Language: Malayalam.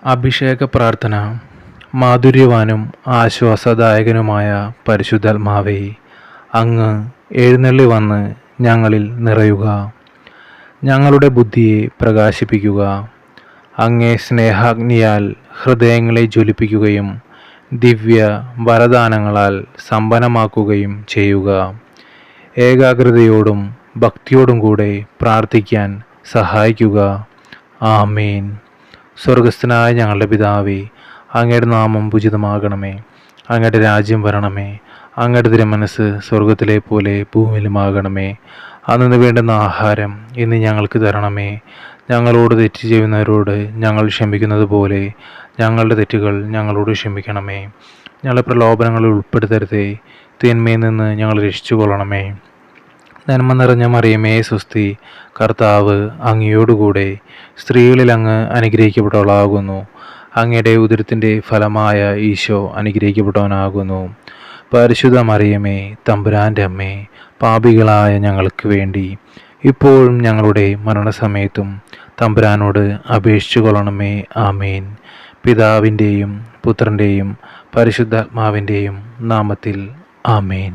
അഭിഷേക പ്രാർത്ഥന. മാധുര്യവാനും ആശ്വാസദായകനുമായ പരിശുദ്ധാത്മാവേ, അങ്ങ് എഴുന്നള്ളി വന്ന് ഞങ്ങളിൽ നിറയുക. ഞങ്ങളുടെ ബുദ്ധിയെ പ്രകാശിപ്പിക്കുക. അങ്ങേ സ്നേഹാഗ്നിയാൽ ഹൃദയങ്ങളെ ജ്വലിപ്പിക്കുകയും ദിവ്യ വരദാനങ്ങളാൽ സമ്പന്നമാക്കുകയും ചെയ്യുക. ഏകാഗ്രതയോടും ഭക്തിയോടും കൂടെ പ്രാർത്ഥിക്കാൻ സഹായിക്കുക. ആമേൻ. സ്വർഗസ്ഥനായ ഞങ്ങളുടെ പിതാവേ, അങ്ങയുടെ നാമം പൂജിതമാകണമേ. അങ്ങയുടെ രാജ്യം വരണമേ. അങ്ങയുടെ തിരുമനസ്സ് സ്വർഗത്തിലെ പോലെ ഭൂമിയിലുമാകണമേ. അന്നു വേണ്ടുന്ന ആഹാരം ഇന്ന് ഞങ്ങൾക്ക് തരണമേ. ഞങ്ങളോട് തെറ്റ് ചെയ്യുന്നവരോട് ഞങ്ങൾ ക്ഷമിക്കുന്നത് പോലെ ഞങ്ങളുടെ തെറ്റുകൾ ഞങ്ങളോട് ക്ഷമിക്കണമേ. ഞങ്ങളെ പ്രലോഭനങ്ങളിൽ ഉൾപ്പെടുത്തരുതേ, തിന്മയിൽ നിന്ന് ഞങ്ങൾ രക്ഷിച്ചു കൊള്ളണമേ. നന്മ നിറഞ്ഞ മറിയമേ സ്വസ്തി, കർത്താവ് അങ്ങയോടുകൂടെ സ്ത്രീകളിൽ അങ്ങ് അനുഗ്രഹിക്കപ്പെട്ടവളാകുന്നു. അങ്ങയുടെ ഉദരത്തിൻ്റെ ഫലമായ ഈശോ അനുഗ്രഹിക്കപ്പെട്ടവനാകുന്നു. പരിശുദ്ധ മറിയമേ, തമ്പുരാൻ്റെ അമ്മേ, പാപികളായ ഞങ്ങൾക്ക് വേണ്ടി ഇപ്പോഴും ഞങ്ങളുടെ മരണസമയത്തും തമ്പുരാനോട് അപേക്ഷിച്ചു കൊള്ളണമേ. ആമേൻ. പിതാവിൻ്റെയും പുത്രൻ്റെയും പരിശുദ്ധാത്മാവിൻ്റെയും നാമത്തിൽ. ആമേൻ.